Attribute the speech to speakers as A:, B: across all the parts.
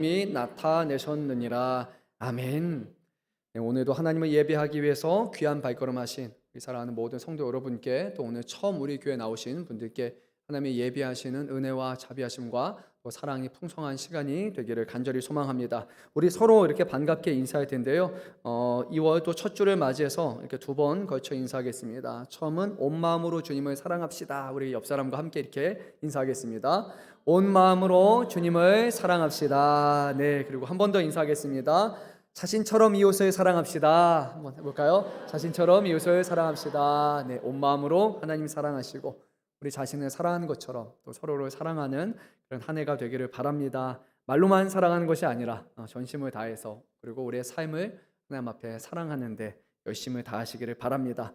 A: 이 나타내셨느니라. 아멘. 네, 오늘도 하나님을 예배하기 위해서 귀한 발걸음하신 우리 사랑하는 모든 성도 여러분께, 또 오늘 처음 우리 교회 나오신 분들께 하나님의 예배하시는 은혜와 자비하심과 또 사랑이 풍성한 시간이 되기를 간절히 소망합니다. 우리 서로 이렇게 반갑게 인사할 텐데요. 2월 또 첫 주를 맞이해서 이렇게 두 번 걸쳐 인사하겠습니다. 처음은 온 마음으로 주님을 사랑합시다. 우리 옆 사람과 함께 이렇게 인사하겠습니다. 온 마음으로 주님을 사랑합시다. 네, 그리고 한 번 더 인사하겠습니다. 자신처럼 이웃을 사랑합시다. 한번 해볼까요? 자신처럼 이웃을 사랑합시다. 네, 온 마음으로 하나님 사랑하시고 우리 자신을 사랑하는 것처럼 또 서로를 사랑하는 그런 한 해가 되기를 바랍니다. 말로만 사랑하는 것이 아니라 전심을 다해서, 그리고 우리의 삶을 하나님 앞에 사랑하는데 열심을 다하시기를 바랍니다.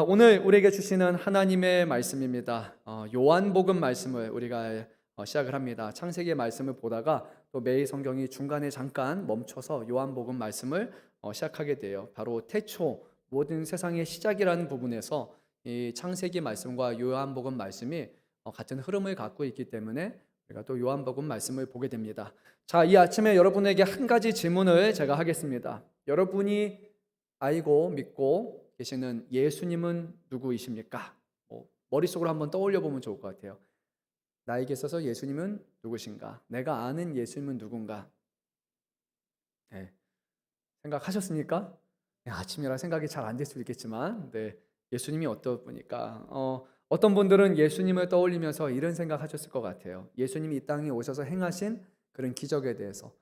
A: 오늘 우리에게 주시는 하나님의 말씀입니다. 요한복음 말씀을 우리가 시작을 합니다. 창세기의 말씀을 보다가 또 매일 성경이 중간에 잠깐 멈춰서 요한복음 말씀을 시작하게 돼요. 바로 태초 모든 세상의 시작이라는 부분에서 이 창세기 말씀과 요한복음 말씀이 같은 흐름을 갖고 있기 때문에 우리가 또 요한복음 말씀을 보게 됩니다. 자, 이 아침에 여러분에게 한 가지 질문을 제가 하겠습니다. 여러분이 알고 믿고 계시는 예수님은 누구이십니까? 머릿속으로 한번 떠올려 보면 좋을 것 같아요. 나에게 있어서 예수님은 누구신가? 내가 아는 예수님은 누군가? 네, 생각하셨습니까? 네, 아침이라 생각이 잘 안 될 수도 있겠지만, 네, 예수님이 어떤 분일까? 어떤 분들은 예수님을 떠올리면서 이런 생각하셨을 것 같아요. 예수님이 이 땅에 오셔서 행하신 그런 기적에 대해서,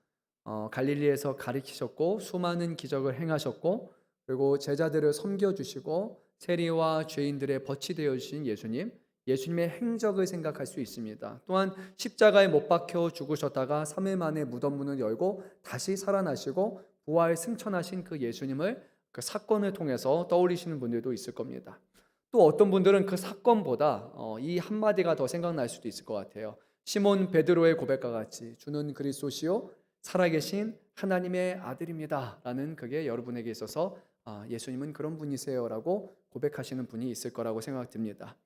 A: 갈릴리에서 가르치셨고 수많은 기적을 행하셨고, 그리고 제자들을 섬겨주시고 세리와 죄인들의 벗이 되어 주신 예수님, 예수님의 행적을 생각할 수 있습니다. 또한 십자가에 못 박혀 죽으셨다가 3일 만에 무덤 문을 열고 다시 살아나시고 부활 승천하신 그 예수님을, 그 사건을 통해서 떠올리시는 분들도 있을 겁니다. 또 어떤 분들은 그 사건보다 이 한마디가 더 생각날 수도 있을 것 같아요. 시몬 베드로의 고백과 같이 주는 그리스도시요 살아계신 하나님의 아들입니다 라는, 그게 여러분에게 있어서 예수님은 그런 분이세요 라고 고백하시는 분이 있을 거라고 생각됩니다.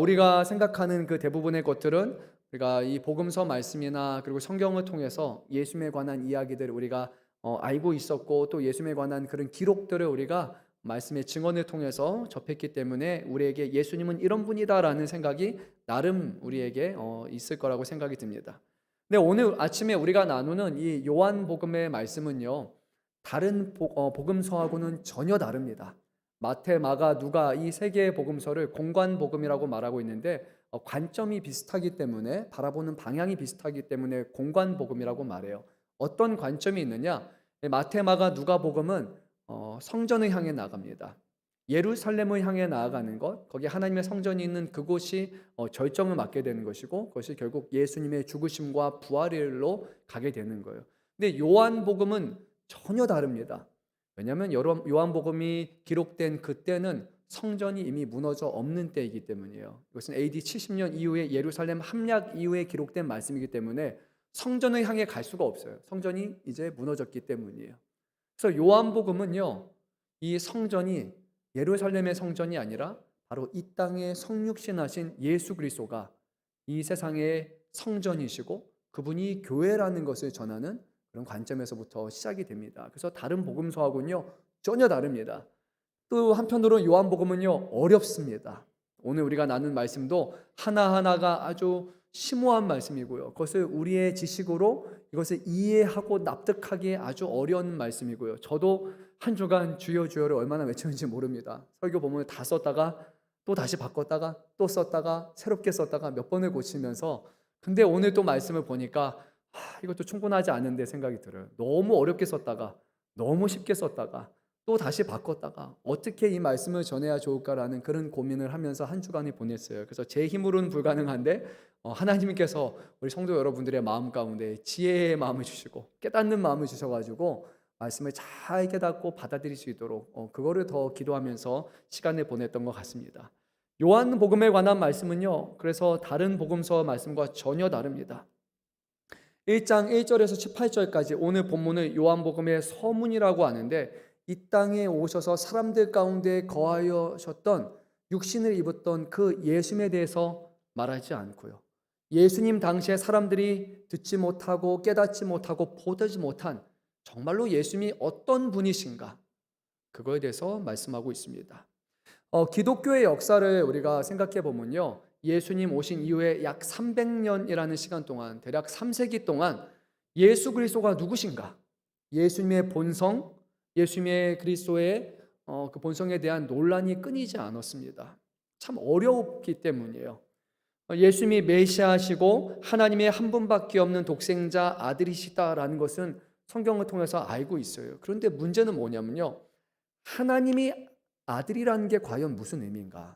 A: 우리가 생각하는 그 대부분의 것들은 우리가 이 복음서 말씀이나 그리고 성경을 통해서 예수님에 관한 이야기들을 우리가 알고 있었고, 또 예수님에 관한 그런 기록들을 우리가 말씀의 증언을 통해서 접했기 때문에 우리에게 예수님은 이런 분이다라는 생각이 나름 우리에게 있을 거라고 생각이 듭니다. 근데 오늘 아침에 우리가 나누는 이 요한복음의 말씀은요, 다른 복음서하고는 전혀 다릅니다. 마태, 마가, 누가 이 세 개의 복음서를 공관복음이라고 말하고 있는데, 관점이 비슷하기 때문에, 바라보는 방향이 비슷하기 때문에 공관복음이라고 말해요. 어떤 관점이 있느냐? 마태, 마가, 누가복음은 성전을 향해 나갑니다. 예루살렘을 향해 나아가는 것, 거기 하나님의 성전이 있는 그곳이 절정을 맞게 되는 것이고, 그것이 결국 예수님의 죽으심과 부활일로 가게 되는 거예요. 근데 요한복음은 전혀 다릅니다. 왜냐하면 요한복음이 기록된 그때는 성전이 이미 무너져 없는 때이기 때문이에요. 이것은 AD 70년 이후에 예루살렘 함락 이후에 기록된 말씀이기 때문에 성전을 향해 갈 수가 없어요. 성전이 이제 무너졌기 때문이에요. 그래서 요한복음은요, 이 성전이 예루살렘의 성전이 아니라 바로 이 땅에 성육신하신 예수 그리스도가 이 세상의 성전이시고 그분이 교회라는 것을 전하는 그런 관점에서부터 시작이 됩니다. 그래서 다른 복음서하고는요 전혀 다릅니다. 또 한편으로 요한복음은요 어렵습니다. 오늘 우리가 나눈 말씀도 하나하나가 아주 심오한 말씀이고요, 그것을 우리의 지식으로 이것을 이해하고 납득하기에 아주 어려운 말씀이고요, 저도 한 주간 주여 주여를 얼마나 외쳤는지 모릅니다. 설교 본문을 다 썼다가 또 다시 바꿨다가 또 썼다가 새롭게 썼다가 몇 번을 고치면서, 근데 오늘 또 말씀을 보니까 이것도 충분하지 않은데 생각이 들어요. 너무 어렵게 썼다가 너무 쉽게 썼다가 또 다시 바꿨다가 어떻게 이 말씀을 전해야 좋을까라는 그런 고민을 하면서 한 주간을 보냈어요. 그래서 제 힘으로는 불가능한데 하나님께서 우리 성도 여러분들의 마음 가운데 지혜의 마음을 주시고 깨닫는 마음을 주셔가지고 말씀을 잘 깨닫고 받아들일 수 있도록 그거를 더 기도하면서 시간을 보냈던 것 같습니다. 요한복음에 관한 말씀은요, 그래서 다른 복음서 말씀과 전혀 다릅니다. 1장 1절에서 18절까지 오늘 본문을 요한복음의 서문이라고 하는데, 이 땅에 오셔서 사람들 가운데 거하셨던 육신을 입었던 그 예수님에 대해서 말하지 않고요, 예수님 당시에 사람들이 듣지 못하고 깨닫지 못하고 보지 못한 정말로 예수님이 어떤 분이신가, 그거에 대해서 말씀하고 있습니다. 기독교의 역사를 우리가 생각해 보면요, 예수님 오신 이후에 약 300년이라는 시간 동안, 대략 3세기 동안 예수 그리스도가 누구신가, 예수님의 본성, 예수님의 그리스도의 그 본성에 대한 논란이 끊이지 않았습니다. 참 어려웠기 때문이에요. 예수님이 메시아시고 하나님의 한 분밖에 없는 독생자 아들이시다라는 것은 성경을 통해서 알고 있어요. 그런데 문제는 뭐냐면요, 하나님이 아들이라는 게 과연 무슨 의미인가?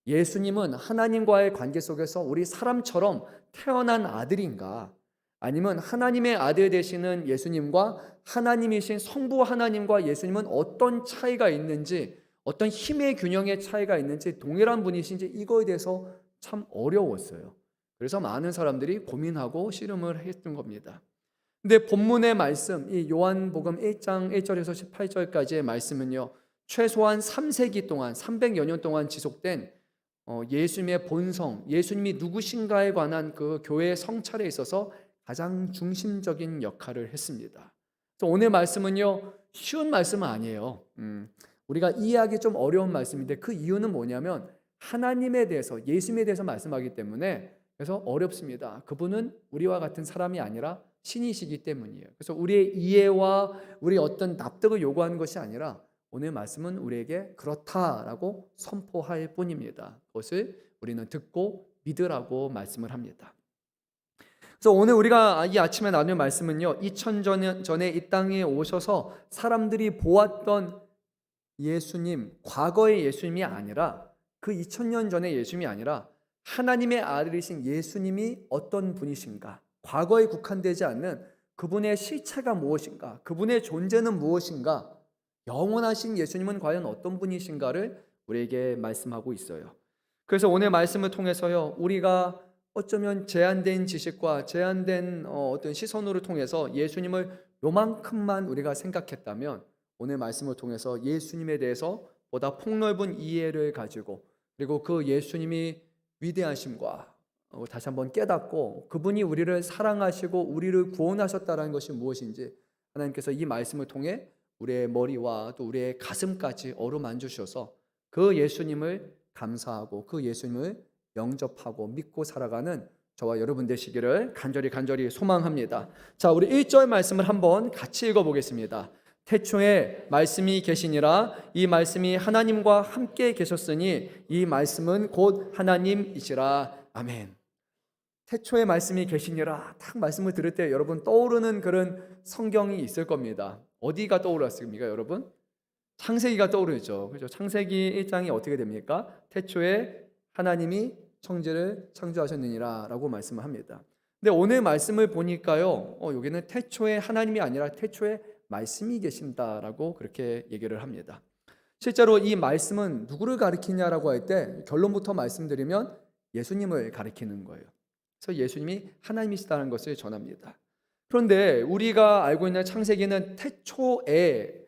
A: 예수님은 하나님과의 관계 속에서 우리 사람처럼 태어난 아들인가? 아니면 하나님의 아들 되시는 예수님과 하나님이신 성부 하나님과 예수님은 어떤 차이가 있는지, 어떤 힘의 균형의 차이가 있는지, 동일한 분이신지, 이거에 대해서 참 어려웠어요. 그래서 많은 사람들이 고민하고 씨름을 했던 겁니다. 근데 본문의 말씀, 이 요한복음 1장 1절에서 18절까지의 말씀은요, 최소한 3세기 동안, 300여 년 동안 지속된 예수님의 본성, 예수님이 누구신가에 관한 그 교회의 성찰에 있어서 가장 중심적인 역할을 했습니다. 그래서 오늘 말씀은요, 쉬운 말씀은 아니에요. 우리가 이해하기 좀 어려운 말씀인데, 그 이유는 뭐냐면 하나님에 대해서, 예수님에 대해서 말씀하기 때문에 그래서 어렵습니다. 그분은 우리와 같은 사람이 아니라 신이시기 때문이에요. 그래서 우리의 이해와 우리 어떤 납득을 요구하는 것이 아니라 오늘 말씀은 우리에게 그렇다라고 선포할 뿐입니다. 그것을 우리는 듣고 믿으라고 말씀을 합니다. 그래서 오늘 우리가 이 아침에 나눌 말씀은요, 2000년 전에 이 땅에 오셔서 사람들이 보았던 예수님, 과거의 예수님이 아니라, 그 2000년 전의 예수님이 아니라 하나님의 아들이신 예수님이 어떤 분이신가, 과거에 국한되지 않는 그분의 실체가 무엇인가, 그분의 존재는 무엇인가, 영원하신 예수님은 과연 어떤 분이신가를 우리에게 말씀하고 있어요. 그래서 오늘 말씀을 통해서요, 우리가 어쩌면 제한된 지식과 제한된 어떤 시선으로 통해서 예수님을 요만큼만 우리가 생각했다면, 오늘 말씀을 통해서 예수님에 대해서 보다 폭넓은 이해를 가지고, 그리고 그 예수님이 위대하심과 다시 한번 깨닫고 그분이 우리를 사랑하시고 우리를 구원하셨다는 것이 무엇인지 하나님께서 이 말씀을 통해 우리의 머리와 또 우리의 가슴까지 어루만져 주셔서 그 예수님을 감사하고 그 예수님을 영접하고 믿고 살아가는 저와 여러분 되시기를 간절히 소망합니다. 자, 우리 1절 말씀을 한번 같이 읽어보겠습니다. 태초에 말씀이 계시니라. 이 말씀이 하나님과 함께 계셨으니 이 말씀은 곧 하나님이시라. 아멘. 태초에 말씀이 계시니라, 딱 말씀을 들을 때 여러분 떠오르는 그런 성경이 있을 겁니다. 어디가 떠올랐습니까, 여러분? 창세기가 떠오르죠. 그렇죠? 창세기 1장이 어떻게 됩니까? 태초에 하나님이 천지를 창조하셨느니라 라고 말씀을 합니다. 근데 오늘 말씀을 보니까요, 여기는 태초에 하나님이 아니라 태초에 말씀이 계신다라고 그렇게 얘기를 합니다. 실제로 이 말씀은 누구를 가리키냐라고 할 때 결론부터 말씀드리면 예수님을 가리키는 거예요. 그래서 예수님이 하나님이시다는 것을 전합니다. 그런데 우리가 알고 있는 창세기는 태초에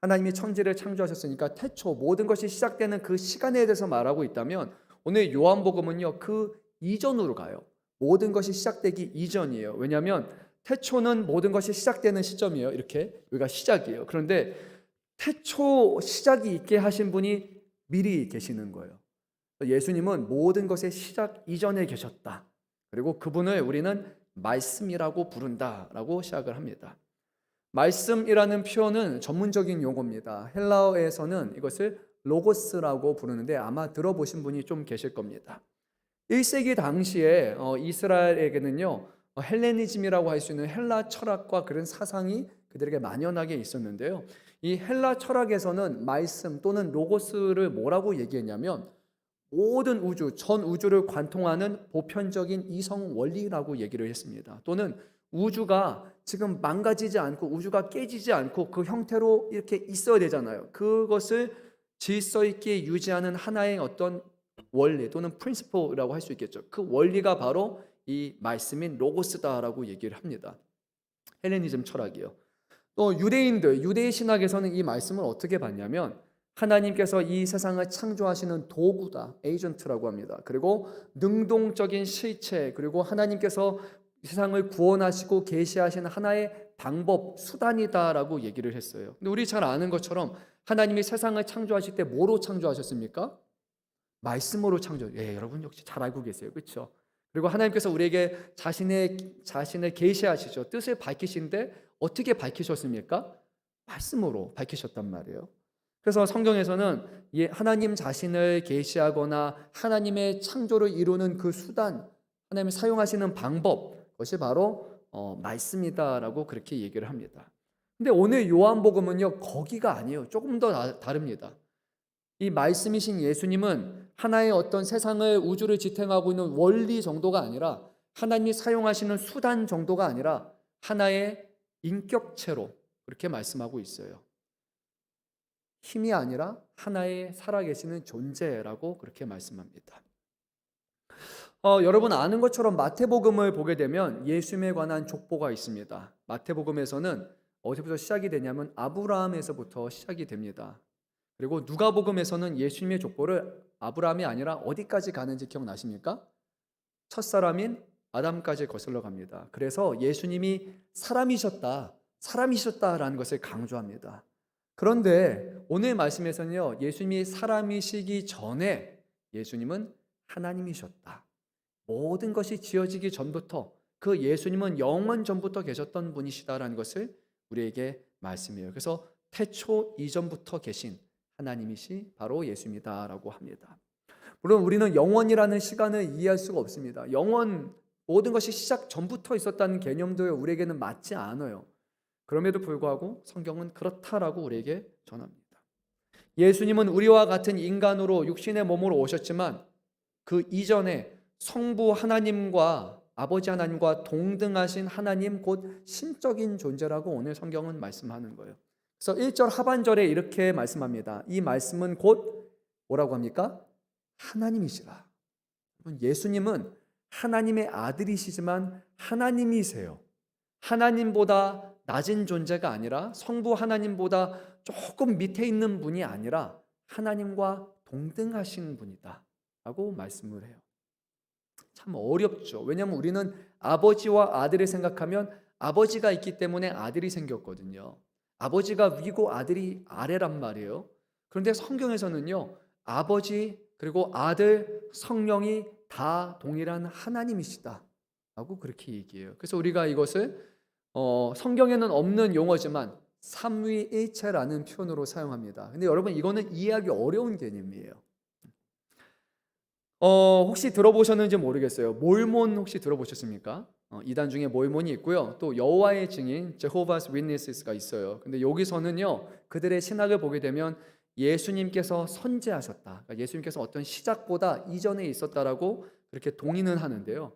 A: 하나님이 천지를 창조하셨으니까 태초, 모든 것이 시작되는 그 시간에 대해서 말하고 있다면, 오늘 요한복음은요, 그 이전으로 가요. 모든 것이 시작되기 이전이에요. 왜냐하면 태초는 모든 것이 시작되는 시점이에요. 이렇게 여기가 시작이에요. 그런데 태초 시작이 있게 하신 분이 미리 계시는 거예요. 예수님은 모든 것의 시작 이전에 계셨다. 그리고 그분을 우리는 말씀이라고 부른다라고 시작을 합니다. 말씀이라는 표현은 전문적인 용어입니다. 헬라어에서는 이것을 로고스라고 부르는데 아마 들어보신 분이 좀 계실 겁니다. 1세기 당시에 이스라엘에게는요, 헬레니즘이라고 할 수 있는 헬라 철학과 그런 사상이 그들에게 만연하게 있었는데요, 이 헬라 철학에서는 말씀 또는 로고스를 뭐라고 얘기했냐면 모든 우주, 전 우주를 관통하는 보편적인 이성 원리라고 얘기를 했습니다. 또는 우주가 지금 망가지지 않고 우주가 깨지지 않고 그 형태로 이렇게 있어야 되잖아요. 그것을 질서 있게 유지하는 하나의 어떤 원리 또는 프린시플이라고 할 수 있겠죠. 그 원리가 바로 이 말씀인 로고스다라고 얘기를 합니다. 헬레니즘 철학이요. 또 유대인들, 유대인 신학에서는 이 말씀을 어떻게 봤냐면 하나님께서 이 세상을 창조하시는 도구다, 에이전트라고 합니다. 그리고 능동적인 실체, 그리고 하나님께서 세상을 구원하시고 계시하시는 하나의 방법, 수단이다라고 얘기를 했어요. 근데 우리 잘 아는 것처럼 하나님이 세상을 창조하실 때 뭐로 창조하셨습니까? 말씀으로 창조. 예, 여러분 역시 잘 알고 계세요. 그렇죠? 그리고 하나님께서 우리에게 자신을 계시하시죠. 뜻을 밝히신데 어떻게 밝히셨습니까? 말씀으로 밝히셨단 말이에요. 그래서 성경에서는 하나님 자신을 계시하거나 하나님의 창조를 이루는 그 수단, 하나님이 사용하시는 방법, 그것이 바로 말씀이다라고 그렇게 얘기를 합니다. 근데 오늘 요한복음은요, 거기가 아니에요. 조금 더 다릅니다. 이 말씀이신 예수님은 하나의 어떤 세상을, 우주를 지탱하고 있는 원리 정도가 아니라, 하나님이 사용하시는 수단 정도가 아니라 하나의 인격체로 그렇게 말씀하고 있어요. 힘이 아니라 하나의 살아계시는 존재라고 그렇게 말씀합니다. 여러분 아는 것처럼 마태복음을 보게 되면 예수님에 관한 족보가 있습니다. 마태복음에서는 어디부터 시작이 되냐면 아브라함에서부터 시작이 됩니다. 그리고 누가복음에서는 예수님의 족보를 아브라함이 아니라 어디까지 가는지 기억나십니까? 첫사람인 아담까지 거슬러 갑니다. 그래서 예수님이 사람이셨다라는 것을 강조합니다. 그런데 오늘 말씀에서는요, 예수님이 사람이시기 전에 예수님은 하나님이셨다. 모든 것이 지어지기 전부터 그 예수님은 영원 전부터 계셨던 분이시다라는 것을 우리에게 말씀해요. 그래서 태초 이전부터 계신 하나님이시 바로 예수님이다라고 합니다. 물론 우리는 영원이라는 시간을 이해할 수가 없습니다. 모든 것이 시작 전부터 있었다는 개념도 우리에게는 맞지 않아요. 그럼에도 불구하고 성경은 그렇다라고 우리에게 전합니다. 예수님은 우리와 같은 인간으로 육신의 몸으로 오셨지만 그 이전에 성부 하나님과 아버지 하나님과 동등하신 하나님, 곧 신적인 존재라고 오늘 성경은 말씀하는 거예요. 그래서 1절 하반절에 이렇게 말씀합니다. 이 말씀은 곧 뭐라고 합니까? 하나님이시라. 예수님은 하나님의 아들이시지만 하나님이세요. 하나님보다 낮은 존재가 아니라, 성부 하나님보다 조금 밑에 있는 분이 아니라 하나님과 동등하신 분이다 라고 말씀을 해요. 참 어렵죠. 왜냐하면 우리는 아버지와 아들을 생각하면 아버지가 있기 때문에 아들이 생겼거든요. 아버지가 위고 아들이 아래란 말이에요. 그런데 성경에서는요, 아버지 그리고 아들, 성령이 다 동일한 하나님이시다 라고 그렇게 얘기해요. 그래서 우리가 이것을 성경에는 없는 용어지만 삼위일체라는 표현으로 사용합니다. 근데 여러분 이거는 이해하기 어려운 개념이에요. 혹시 들어보셨는지 모르겠어요. 몰몬 혹시 들어보셨습니까? 이단 중에 몰몬이 있고요. 또 여호와의 증인 Jehovah's Witness가 있어요. 근데 여기서는요, 그들의 신학을 보게 되면 예수님께서 선지하셨다. 그러니까 예수님께서 어떤 시작보다 이전에 있었다라고 그렇게 동의는 하는데요.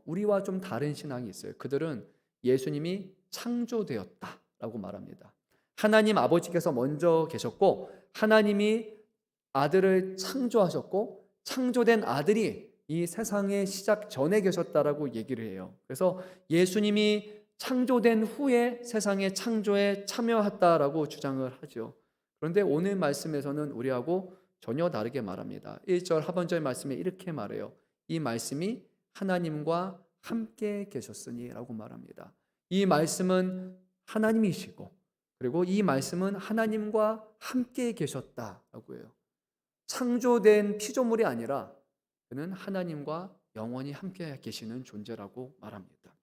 A: 우리와 좀 다른 신앙이 있어요. 그들은 예수님이 창조되었다라고 말합니다. 하나님 아버지께서 먼저 계셨고 하나님이 아들을 창조하셨고 창조된 아들이 이 세상의 시작 전에 계셨다라고 얘기를 해요. 그래서 예수님이 창조된 후에 세상의 창조에 참여했다라고 주장을 하죠. 그런데 오늘 말씀에서는 우리하고 전혀 다르게 말합니다. 1절 하반절 말씀에 이렇게 말해요. 이 말씀이 하나님과 함께 계셨으니 라고 말합니다. 이 말씀은 하나님이시고 그리고 이 말씀은 하나님과 함께 계셨다라고 해요. 창조된 피조물이 아니라 그는 하나님과 영원히 함께 계시는 존재라고 말합니다.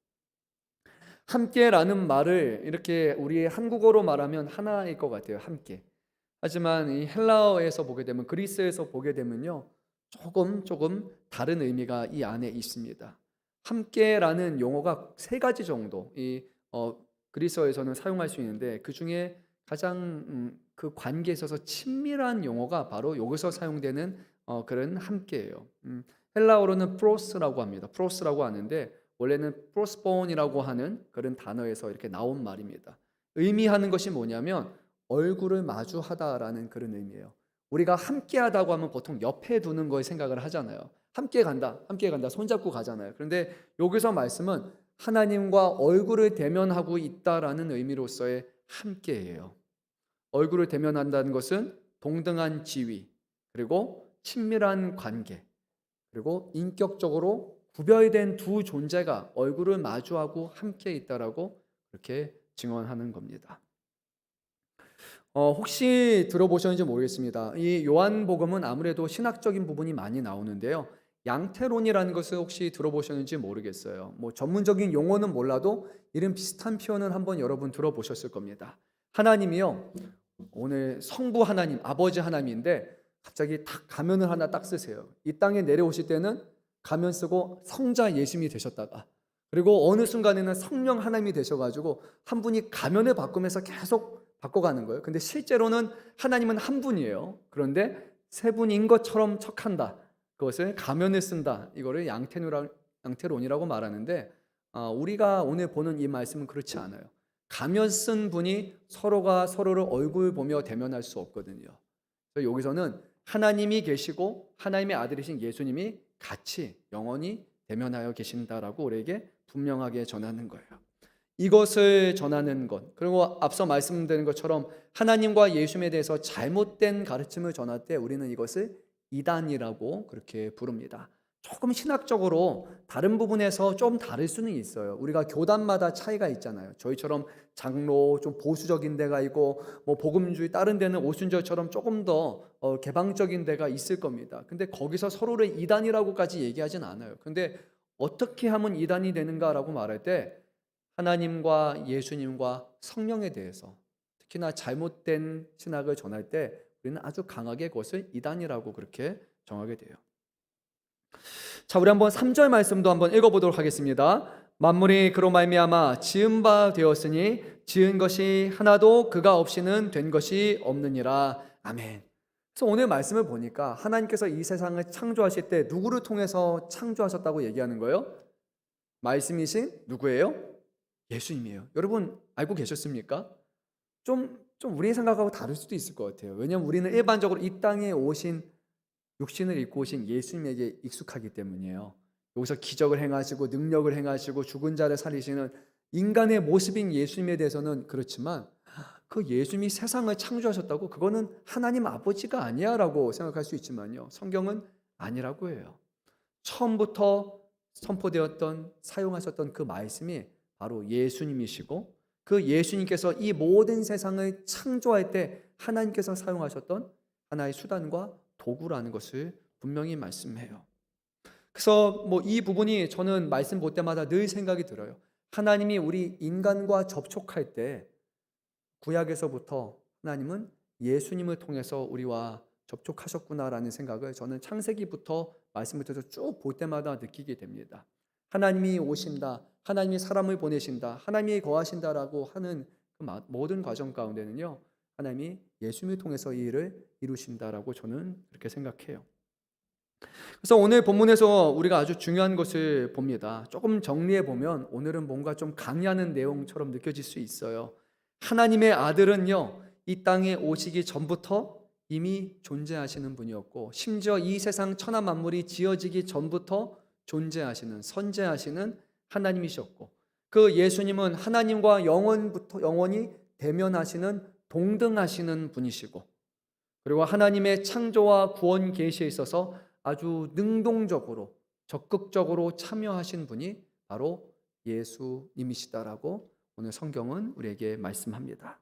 A: 함께라는 말을 이렇게 우리 한국어로 말하면 하나일 것 같아요. 함께. 하지만 이 헬라어에서 보게 되면, 그리스에서 보게 되면요, 조금 다른 의미가 이 안에 있습니다. 함께라는 용어가 세 가지 정도 그리스어에서는 사용할 수 있는데, 그 중에 가장 그 관계에 있어서 친밀한 용어가 바로 여기서 사용되는 그런 함께예요. 헬라어로는 프로스라고 합니다. 프로스라고 하는데 원래는 프로스본이라고 하는 그런 단어에서 이렇게 나온 말입니다. 의미하는 것이 뭐냐면 얼굴을 마주하다라는 그런 의미예요. 우리가 함께하다고 하면 보통 옆에 두는 걸 생각을 하잖아요. 함께 간다, 손잡고 가잖아요. 그런데 여기서 말씀은 하나님과 얼굴을 대면하고 있다라는 의미로서의 함께예요. 얼굴을 대면한다는 것은 동등한 지위, 그리고 친밀한 관계, 그리고 인격적으로 구별된 두 존재가 얼굴을 마주하고 함께 있다라고 그렇게 증언하는 겁니다. 혹시 들어보셨는지 모르겠습니다. 이 요한복음은 아무래도 신학적인 부분이 많이 나오는데요. 양태론이라는 것을 혹시 들어보셨는지 모르겠어요. 뭐 전문적인 용어는 몰라도 이런 비슷한 표현은 한번 여러분 들어보셨을 겁니다. 하나님이요, 오늘 성부 하나님, 아버지 하나님인데 갑자기 딱 가면을 하나 딱 쓰세요. 이 땅에 내려오실 때는 가면 쓰고 성자 예수님이 되셨다가, 그리고 어느 순간에는 성령 하나님이 되셔가지고 한 분이 가면을 바꾸면서 계속 바꿔가는 거예요. 근데 실제로는 하나님은 한 분이에요. 그런데 세 분인 것처럼 척한다. 그것을 가면을 쓴다. 이거를 양태론이라고 말하는데, 우리가 오늘 보는 이 말씀은 그렇지 않아요. 가면 쓴 분이 서로가 서로를 얼굴 보며 대면할 수 없거든요. 그래서 여기서는 하나님이 계시고 하나님의 아들이신 예수님이 같이 영원히 대면하여 계신다라고 우리에게 분명하게 전하는 거예요. 이것을 전하는 것, 그리고 앞서 말씀드린 것처럼 하나님과 예수님에 대해서 잘못된 가르침을 전할 때 우리는 이것을 이단이라고 그렇게 부릅니다. 조금 신학적으로 다른 부분에서 좀 다를 수는 있어요. 우리가 교단마다 차이가 있잖아요. 저희처럼 장로 좀 보수적인 데가 있고, 뭐 복음주의 다른 데는 오순절처럼 조금 더 개방적인 데가 있을 겁니다. 근데 거기서 서로를 이단이라고까지 얘기하진 않아요. 근데 어떻게 하면 이단이 되는가라고 말할 때 하나님과 예수님과 성령에 대해서, 특히나 잘못된 신학을 전할 때 우리는 아주 강하게 그것을 이단이라고 그렇게 정하게 돼요. 자, 우리 한번 3절 말씀도 한번 읽어보도록 하겠습니다. 만물이 그로 말미암아 지은 바 되었으니 지은 것이 하나도 그가 없이는 된 것이 없느니라. 아멘. 그래서 오늘 말씀을 보니까 하나님께서 이 세상을 창조하실 때 누구를 통해서 창조하셨다고 얘기하는 거예요? 말씀이신 누구예요? 예수님이에요. 여러분 알고 계셨습니까? 좀 우리의 생각하고 다를 수도 있을 것 같아요. 왜냐하면 우리는 일반적으로 이 땅에 오신, 육신을 입고 오신 예수님에게 익숙하기 때문이에요. 여기서 기적을 행하시고 능력을 행하시고 죽은 자를 살리시는 인간의 모습인 예수님에 대해서는 그렇지만, 그 예수님이 세상을 창조하셨다고 그거는 하나님 아버지가 아니야 라고 생각할 수 있지만요, 성경은 아니라고 해요. 처음부터 선포되었던, 사용하셨던 그 말씀이 바로 예수님이시고, 그 예수님께서 이 모든 세상을 창조할 때 하나님께서 사용하셨던 하나의 수단과 도구라는 것을 분명히 말씀해요. 그래서 뭐 이 부분이 저는 말씀 볼 때마다 늘 생각이 들어요. 하나님이 우리 인간과 접촉할 때 구약에서부터 하나님은 예수님을 통해서 우리와 접촉하셨구나라는 생각을 저는 창세기부터 말씀을 들어서 쭉 볼 때마다 느끼게 됩니다. 하나님이 오신다, 하나님이 사람을 보내신다, 하나님이 거하신다라고 하는 그 모든 과정 가운데는요, 하나님이 예수님을 통해서 이 일을 이루신다라고 저는 그렇게 생각해요. 그래서 오늘 본문에서 우리가 아주 중요한 것을 봅니다. 조금 정리해 보면 오늘은 뭔가 좀 강의하는 내용처럼 느껴질 수 있어요. 하나님의 아들은요, 이 땅에 오시기 전부터 이미 존재하시는 분이었고, 심지어 이 세상 천하 만물이 지어지기 전부터 존재하시는, 선재하시는 하나님이셨고, 그 예수님은 하나님과 영원부터 영원히 대면하시는, 동등하시는 분이시고, 그리고 하나님의 창조와 구원 계시에 있어서 아주 능동적으로 적극적으로 참여하신 분이 바로 예수님이시다라고 오늘 성경은 우리에게 말씀합니다.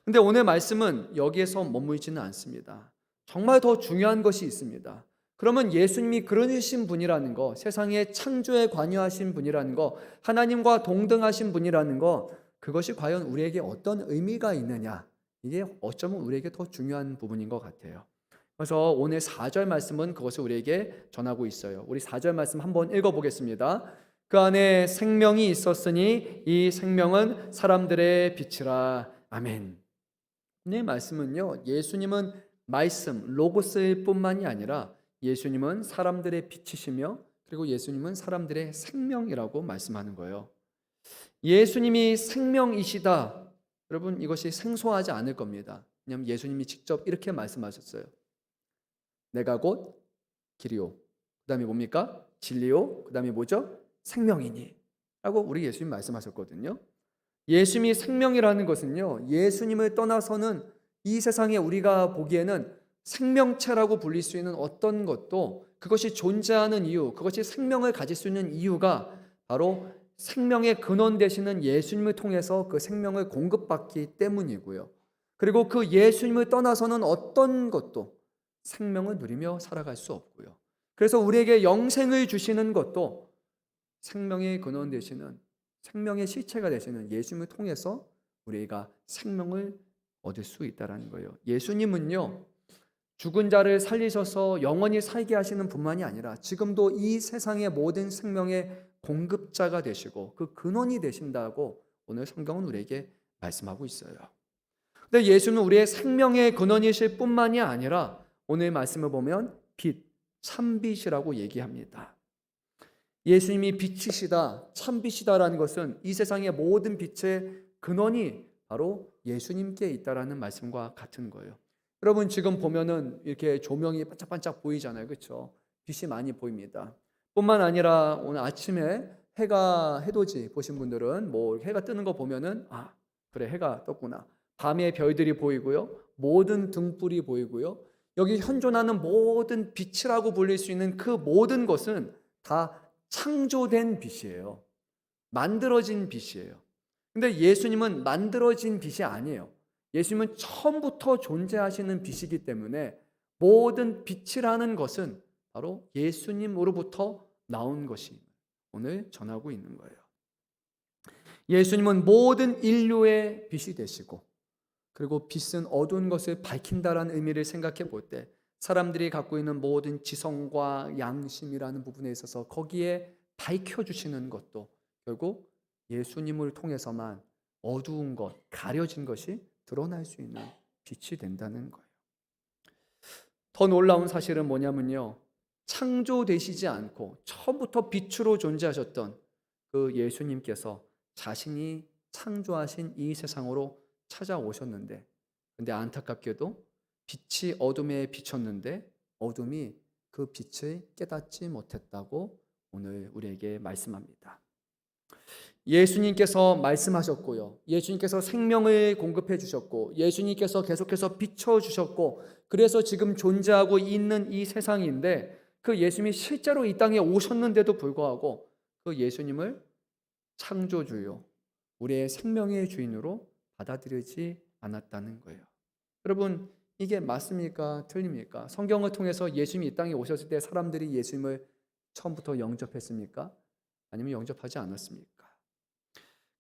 A: 근데 오늘 말씀은 여기에서 머물지는 않습니다. 정말 더 중요한 것이 있습니다. 그러면 예수님이 그러신 분이라는 거, 세상의 창조에 관여하신 분이라는 거, 하나님과 동등하신 분이라는 거, 그것이 과연 우리에게 어떤 의미가 있느냐, 이게 어쩌면 우리에게 더 중요한 부분인 것 같아요. 그래서 오늘 4절 말씀은 그것을 우리에게 전하고 있어요. 우리 4절 말씀 한번 읽어보겠습니다. 그 안에 생명이 있었으니 이 생명은 사람들의 빛이라. 아멘. 이 말씀은요, 예수님은 말씀, 로고스일 뿐만이 아니라 예수님은 사람들의 빛이시며, 그리고 예수님은 사람들의 생명이라고 말씀하는 거예요. 예수님이 생명이시다. 여러분, 이것이 생소하지 않을 겁니다. 왜냐하면 예수님이 직접 이렇게 말씀하셨어요. 내가 곧 길이요, 그 다음에 뭡니까? 진리요, 그 다음에 뭐죠? 생명이니 라고 우리 예수님 말씀하셨거든요. 예수님이 생명이라는 것은요, 예수님을 떠나서는 이 세상에 우리가 보기에는 생명체라고 불릴 수 있는 어떤 것도 그것이 존재하는 이유, 그것이 생명을 가질 수 있는 이유가 바로 생명의 근원 되시는 예수님을 통해서 그 생명을 공급받기 때문이고요. 그리고 그 예수님을 떠나서는 어떤 것도 생명을 누리며 살아갈 수 없고요. 그래서 우리에게 영생을 주시는 것도 생명의 근원 되시는, 생명의 실체가 되시는 예수님을 통해서 우리가 생명을 얻을 수 있다는 거예요. 예수님은요, 죽은 자를 살리셔서 영원히 살게 하시는 뿐만이 아니라 지금도 이 세상의 모든 생명의 공급자가 되시고 그 근원이 되신다고 오늘 성경은 우리에게 말씀하고 있어요. 근데 예수는 우리의 생명의 근원이실 뿐만이 아니라 오늘 말씀을 보면 빛, 참빛이라고 얘기합니다. 예수님이 빛이시다, 참빛이다라는 것은 이 세상의 모든 빛의 근원이 바로 예수님께 있다라는 말씀과 같은 거예요. 여러분 지금 보면은 이렇게 조명이 반짝반짝 보이잖아요, 그렇죠? 빛이 많이 보입니다. 뿐만 아니라 오늘 아침에 해돋이 보신 분들은 뭐 해가 뜨는 거 보면은 아 그래 해가 떴구나. 밤에 별들이 보이고요, 모든 등불이 보이고요. 여기 현존하는 모든 빛이라고 불릴 수 있는 그 모든 것은 다 창조된 빛이에요. 만들어진 빛이에요. 근데 예수님은 만들어진 빛이 아니에요. 예수님은 처음부터 존재하시는 빛이기 때문에 모든 빛이라는 것은 바로 예수님으로부터 나온 것이 오늘 전하고 있는 거예요. 예수님은 모든 인류의 빛이 되시고, 그리고 빛은 어두운 것을 밝힌다라는 의미를 생각해 볼 때 사람들이 갖고 있는 모든 지성과 양심이라는 부분에 있어서 거기에 밝혀주시는 것도 결국 예수님을 통해서만 어두운 것, 가려진 것이 드러날 수 있는 빛이 된다는 거예요. 더 놀라운 사실은 뭐냐면요, 창조되시지 않고 처음부터 빛으로 존재하셨던 그 예수님께서 자신이 창조하신 이 세상으로 찾아오셨는데, 근데 안타깝게도 빛이 어둠에 비쳤는데 어둠이 그 빛을 깨닫지 못했다고 오늘 우리에게 말씀합니다. 예수님께서 말씀하셨고요, 예수님께서 생명을 공급해 주셨고, 예수님께서 계속해서 비춰 주셨고, 그래서 지금 존재하고 있는 이 세상인데 그 예수님이 실제로 이 땅에 오셨는데도 불구하고 그 예수님을 창조주요, 우리의 생명의 주인으로 받아들이지 않았다는 거예요. 여러분 이게 맞습니까? 틀립니까? 성경을 통해서 예수님이 이 땅에 오셨을 때 사람들이 예수님을 처음부터 영접했습니까? 아니면 영접하지 않았습니까?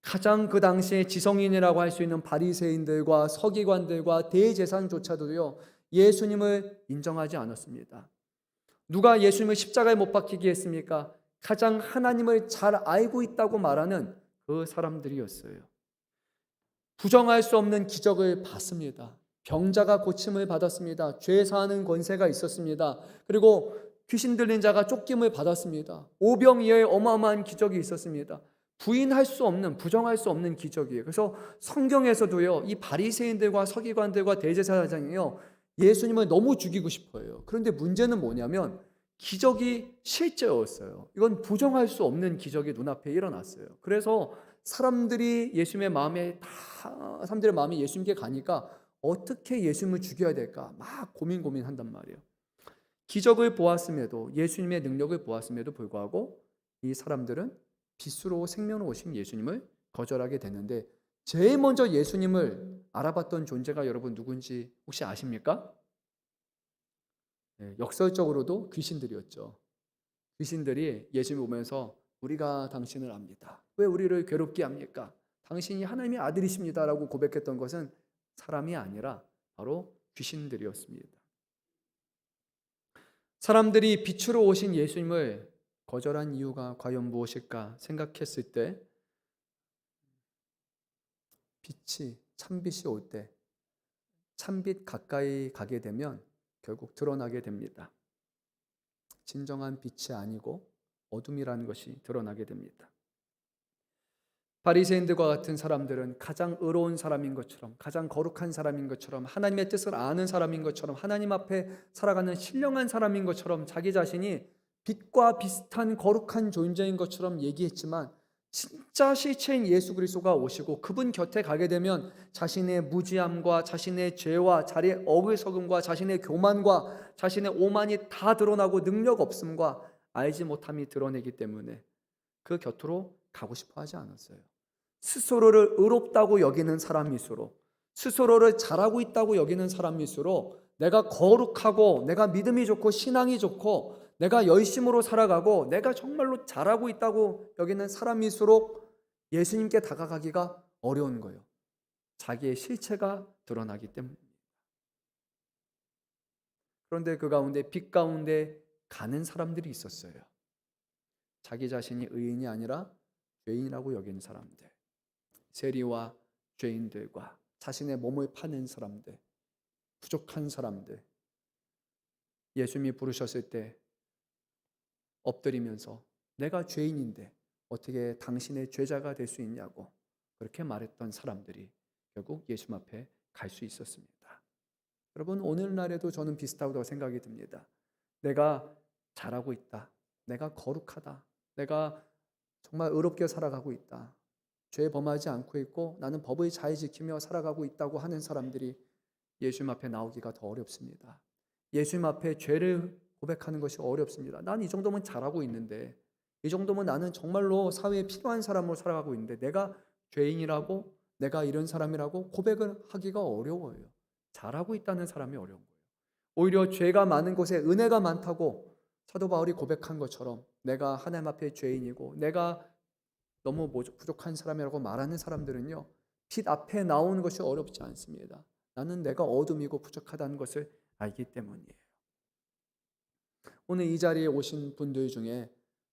A: 가장 그 당시에 지성인이라고 할 수 있는 바리새인들과 서기관들과 대제사장조차도요 예수님을 인정하지 않았습니다. 누가 예수님을 십자가에 못 박히게 했습니까? 가장 하나님을 잘 알고 있다고 말하는 그 사람들이었어요. 부정할 수 없는 기적을 봤습니다. 병자가 고침을 받았습니다. 죄 사하는 권세가 있었습니다. 그리고 귀신 들린 자가 쫓김을 받았습니다. 오병이어의 어마어마한 기적이 있었습니다. 부인할 수 없는, 부정할 수 없는 기적이에요. 그래서 성경에서도요, 이 바리새인들과 서기관들과 대제사장이요 예수님을 너무 죽이고 싶어요. 그런데 문제는 뭐냐면 기적이 실제였어요. 이건 부정할 수 없는 기적이 눈앞에 일어났어요. 그래서 사람들의 마음이 예수님께 가니까 어떻게 예수님을 죽여야 될까 막 고민한단 말이에요. 기적을 보았음에도, 예수님의 능력을 보았음에도 불구하고 이 사람들은 빛으로 생명으로 오신 예수님을 거절하게 되는데, 제일 먼저 예수님을 알아봤던 존재가 여러분 누군지 혹시 아십니까? 네, 역설적으로도 귀신들이었죠. 귀신들이 예수님을 보면서 우리가 당신을 압니다. 왜 우리를 괴롭게 합니까? 당신이 하나님의 아들이십니다라고 고백했던 것은 사람이 아니라 바로 귀신들이었습니다. 사람들이 빛으로 오신 예수님을 거절한 이유가 과연 무엇일까 생각했을 때 빛이, 참빛이 올 때 참빛 가까이 가게 되면 결국 드러나게 됩니다. 진정한 빛이 아니고 어둠이라는 것이 드러나게 됩니다. 바리새인들과 같은 사람들은 가장 의로운 사람인 것처럼, 가장 거룩한 사람인 것처럼, 하나님의 뜻을 아는 사람인 것처럼, 하나님 앞에 살아가는 신령한 사람인 것처럼 자기 자신이 빛과 비슷한 거룩한 존재인 것처럼 얘기했지만 진짜 실체인 예수 그리스도가 오시고 그분 곁에 가게 되면 자신의 무지함과 자신의 죄와 자리의 어리석음과 자신의 교만과 자신의 오만이 다 드러나고 능력 없음과 알지 못함이 드러내기 때문에 그 곁으로 가고 싶어 하지 않았어요. 스스로를 의롭다고 여기는 사람일수록, 스스로를 잘하고 있다고 여기는 사람일수록, 내가 거룩하고 내가 믿음이 좋고 신앙이 좋고 내가 열심으로 살아가고 내가 정말로 잘하고 있다고 여기는 사람일수록 예수님께 다가가기가 어려운 거예요. 자기의 실체가 드러나기 때문입니다. 그런데 그 가운데 빛 가운데 가는 사람들이 있었어요. 자기 자신이 의인이 아니라 죄인이라고 여기는 사람들, 세리와 죄인들과 자신의 몸을 파는 사람들, 부족한 사람들, 예수님이 부르셨을 때 엎드리면서 내가 죄인인데 어떻게 당신의 제자가 될 수 있냐고 그렇게 말했던 사람들이 결국 예수님 앞에 갈 수 있었습니다. 여러분, 오늘날에도 저는 비슷하다고 생각이 듭니다. 내가 잘하고 있다, 내가 거룩하다, 내가 정말 의롭게 살아가고 있다, 죄 범하지 않고 있고 나는 법을 잘 지키며 살아가고 있다고 하는 사람들이 예수님 앞에 나오기가 더 어렵습니다. 예수님 앞에 죄를 고백하는 것이 어렵습니다. 난 이 정도면 잘하고 있는데, 이 정도면 나는 정말로 사회에 필요한 사람으로 살아가고 있는데 내가 죄인이라고, 내가 이런 사람이라고 고백을 하기가 어려워요. 잘하고 있다는 사람이 어려운 거예요. 오히려 죄가 많은 곳에 은혜가 많다고 사도 바울이 고백한 것처럼 내가 하나님 앞에 죄인이고 내가 너무 부족한 사람이라고 말하는 사람들은요, 빛 앞에 나오는 것이 어렵지 않습니다. 나는 내가 어둠이고 부족하다는 것을 알기 때문이에요. 오늘 이 자리에 오신 분들 중에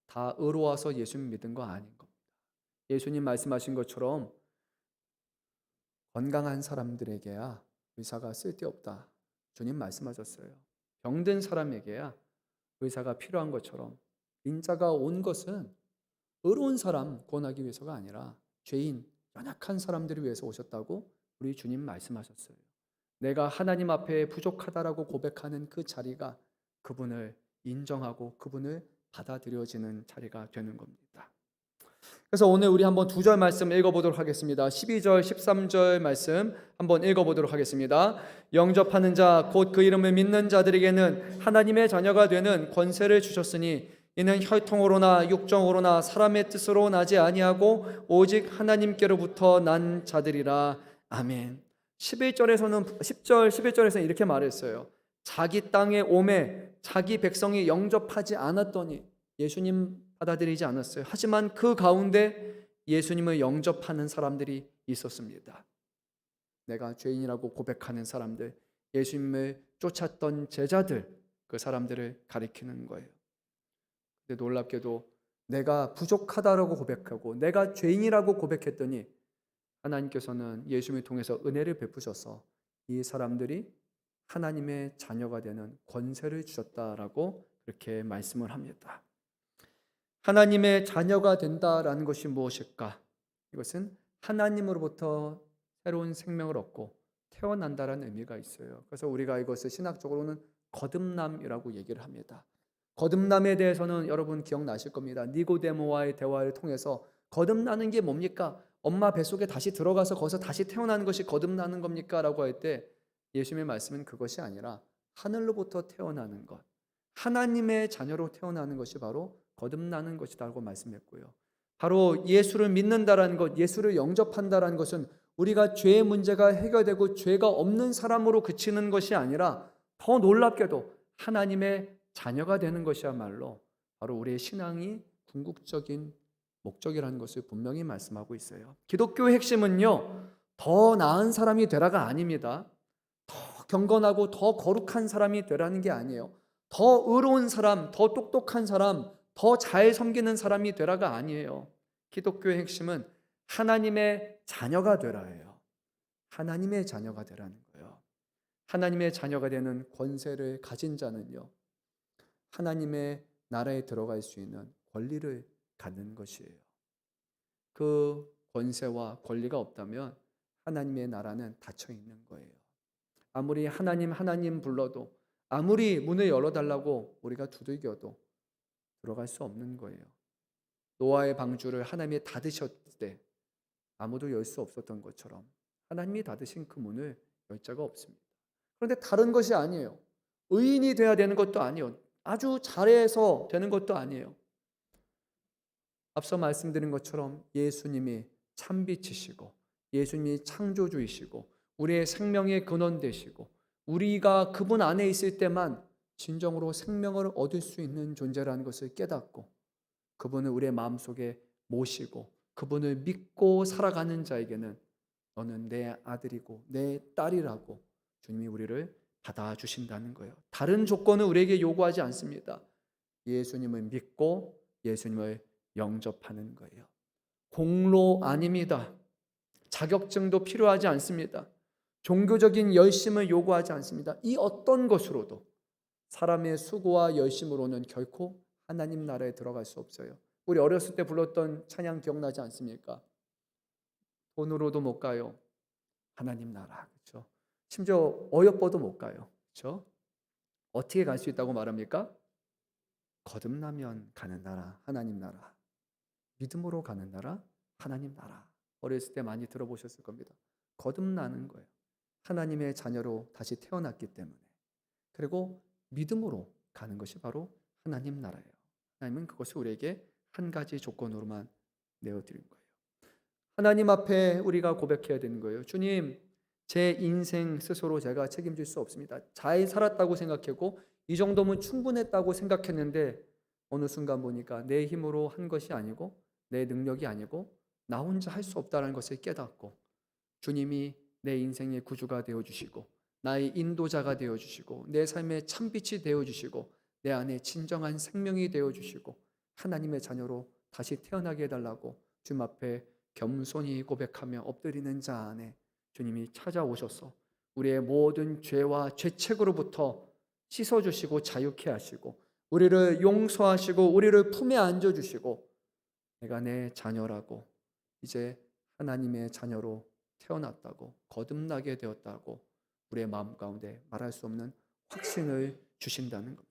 A: 다 의로워서 예수님 믿은 거 아닌 겁니다. 예수님 말씀하신 것처럼 건강한 사람들에게야 의사가 쓸데없다, 주님 말씀하셨어요. 병든 사람에게야 의사가 필요한 것처럼 인자가 온 것은 의로운 사람 구원하기 위해서가 아니라 죄인, 연약한 사람들을 위해서 오셨다고 우리 주님 말씀하셨어요. 내가 하나님 앞에 부족하다라고 고백하는 그 자리가 그분을 인정하고 그분을 받아들여지는 자리가 되는 겁니다. 그래서 오늘 우리 한번 두 절 말씀 읽어보도록 하겠습니다. 12절, 13절 말씀 한번 읽어보도록 하겠습니다. 영접하는 자, 곧 그 이름을 믿는 자들에게는 하나님의 자녀가 되는 권세를 주셨으니 이는 혈통으로나 육정으로나 사람의 뜻으로 나지 아니하고 오직 하나님께로부터 난 자들이라. 아멘. 10절, 11절에서는 이렇게 말했어요. 자기 땅에 오매 자기 백성이 영접하지 않았더니 예수님 받아들이지 않았어요. 하지만 그 가운데 예수님을 영접하는 사람들이 있었습니다. 내가 죄인이라고 고백하는 사람들, 예수님을 쫓았던 제자들, 그 사람들을 가리키는 거예요. 근데 놀랍게도 내가 부족하다라고 고백하고 내가 죄인이라고 고백했더니 하나님께서는 예수님을 통해서 은혜를 베푸셔서 이 사람들이 하나님의 자녀가 되는 권세를 주셨다라고 그렇게 말씀을 합니다. 하나님의 자녀가 된다라는 것이 무엇일까? 이것은 하나님으로부터 새로운 생명을 얻고 태어난다라는 의미가 있어요. 그래서 우리가 이것을 신학적으로는 거듭남이라고 얘기를 합니다. 거듭남에 대해서는 여러분 기억나실 겁니다. 니고데모와의 대화를 통해서 거듭나는 게 뭡니까? 엄마 뱃속에 다시 들어가서 거기서 다시 태어나는 것이 거듭나는 겁니까? 라고 할 때 예수님의 말씀은 그것이 아니라 하늘로부터 태어나는 것, 하나님의 자녀로 태어나는 것이 바로 거듭나는 것이라고 말씀했고요. 바로 예수를 믿는다라는 것, 예수를 영접한다라는 것은 우리가 죄의 문제가 해결되고 죄가 없는 사람으로 그치는 것이 아니라 더 놀랍게도 하나님의 자녀가 되는 것이야말로 바로 우리의 신앙이 궁극적인 목적이라는 것을 분명히 말씀하고 있어요. 기독교의 핵심은요, 더 나은 사람이 되라가 아닙니다. 더 경건하고 더 거룩한 사람이 되라는 게 아니에요. 더 의로운 사람, 더 똑똑한 사람, 더 잘 섬기는 사람이 되라가 아니에요. 기독교의 핵심은 하나님의 자녀가 되라예요. 하나님의 자녀가 되라는 거예요. 하나님의 자녀가 되는 권세를 가진 자는요, 하나님의 나라에 들어갈 수 있는 권리를 갖는 것이에요. 그 권세와 권리가 없다면 하나님의 나라는 닫혀 있는 거예요. 아무리 하나님 불러도, 아무리 문을 열어달라고 우리가 두들겨도 들어갈 수 없는 거예요. 노아의 방주를 하나님이 닫으셨을 때 아무도 열 수 없었던 것처럼 하나님이 닫으신 그 문을 열 자가 없습니다. 그런데 다른 것이 아니에요. 의인이 돼야 되는 것도 아니에요. 아주 잘해서 되는 것도 아니에요. 앞서 말씀드린 것처럼 예수님이 참빛이시고 예수님이 창조주이시고 우리의 생명의 근원 되시고 우리가 그분 안에 있을 때만 진정으로 생명을 얻을 수 있는 존재라는 것을 깨닫고 그분을 우리의 마음속에 모시고 그분을 믿고 살아가는 자에게는 너는 내 아들이고 내 딸이라고 주님이 우리를 받아주신다는 거예요. 다른 조건을 우리에게 요구하지 않습니다. 예수님을 믿고 예수님을 영접하는 거예요. 공로 아닙니다. 자격증도 필요하지 않습니다. 종교적인 열심을 요구하지 않습니다. 이 어떤 것으로도 사람의 수고와 열심으로는 결코 하나님 나라에 들어갈 수 없어요. 우리 어렸을 때 불렀던 찬양 기억나지 않습니까? 돈으로도 못 가요. 하나님 나라. 그렇죠? 심지어 어여뻐도 못 가요. 그렇죠? 어떻게 갈 수 있다고 말합니까? 거듭나면 가는 나라, 하나님 나라. 믿음으로 가는 나라, 하나님 나라. 어렸을 때 많이 들어보셨을 겁니다. 거듭나는 거예요. 하나님의 자녀로 다시 태어났기 때문에. 그리고 믿음으로 가는 것이 바로 하나님 나라예요. 하나님은 그것을 우리에게 한 가지 조건으로만 내어드린 거예요. 하나님 앞에 우리가 고백해야 되는 거예요. 주님, 제 인생 스스로 제가 책임질 수 없습니다. 잘 살았다고 생각하고 이 정도면 충분했다고 생각했는데 어느 순간 보니까 내 힘으로 한 것이 아니고 내 능력이 아니고 나 혼자 할 수 없다는 것을 깨닫고 주님이 내 인생의 구주가 되어주시고 나의 인도자가 되어주시고 내 삶의 참빛이 되어주시고 내 안에 진정한 생명이 되어주시고 하나님의 자녀로 다시 태어나게 해달라고 주님 앞에 겸손히 고백하며 엎드리는 자 안에 주님이 찾아오셔서 우리의 모든 죄와 죄책으로부터 씻어주시고 자유케 하시고 우리를 용서하시고 우리를 품에 안겨주시고 내가 내 자녀라고 이제 하나님의 자녀로 태어났다고 거듭나게 되었다고 우리의 마음 가운데 말할 수 없는 확신을 주신다는 겁니다.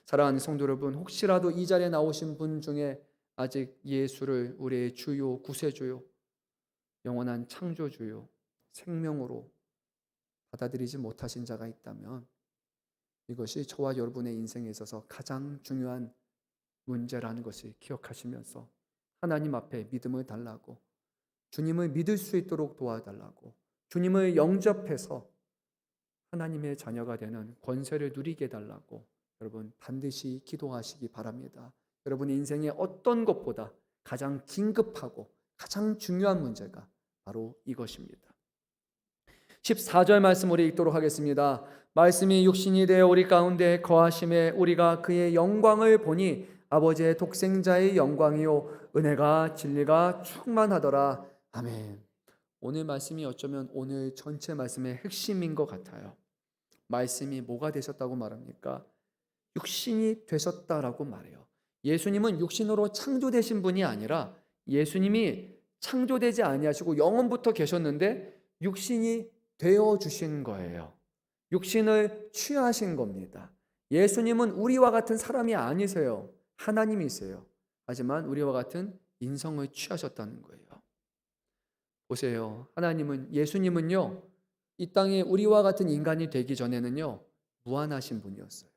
A: 사랑하는 성도 여러분, 혹시라도 이 자리에 나오신 분 중에 아직 예수를 우리의 주요 구세주요 영원한 창조주요 생명으로 받아들이지 못하신 자가 있다면 이것이 저와 여러분의 인생에 있어서 가장 중요한 문제라는 것을 기억하시면서 하나님 앞에 믿음을 달라고 주님을 믿을 수 있도록 도와달라고 주님을 영접해서 하나님의 자녀가 되는 권세를 누리게 해달라고 여러분 반드시 기도하시기 바랍니다. 여러분의 인생의 어떤 것보다 가장 긴급하고 가장 중요한 문제가 바로 이것입니다. 14절 말씀 우리 읽도록 하겠습니다. 말씀이 육신이 되어 우리 가운데 거하심에 우리가 그의 영광을 보니 아버지의 독생자의 영광이요 은혜가 진리가 충만하더라. 아멘. 오늘 말씀이 어쩌면 오늘 전체 말씀의 핵심인 것 같아요. 말씀이 뭐가 되셨다고 말합니까? 육신이 되셨다라고 말해요. 예수님은 육신으로 창조되신 분이 아니라 예수님이 창조되지 아니하시고 영원부터 계셨는데 육신이 되어 주신 거예요. 육신을 취하신 겁니다. 예수님은 우리와 같은 사람이 아니세요. 하나님이세요. 하지만 우리와 같은 인성을 취하셨다는 거예요. 보세요. 예수님은요, 이 땅에 우리와 같은 인간이 되기 전에는요, 무한하신 분이었어요.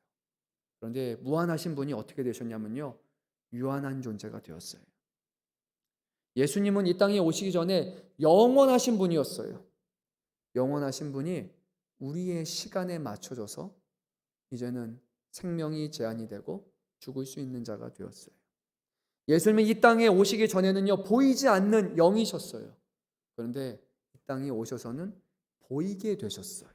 A: 그런데 무한하신 분이 어떻게 되셨냐면요, 유한한 존재가 되었어요. 예수님은 이 땅에 오시기 전에 영원하신 분이었어요. 영원하신 분이 우리의 시간에 맞춰져서 이제는 생명이 제한이 되고 죽을 수 있는 자가 되었어요. 예수님은 이 땅에 오시기 전에는요, 보이지 않는 영이셨어요. 그런데 이 땅에 오셔서는 보이게 되셨어요.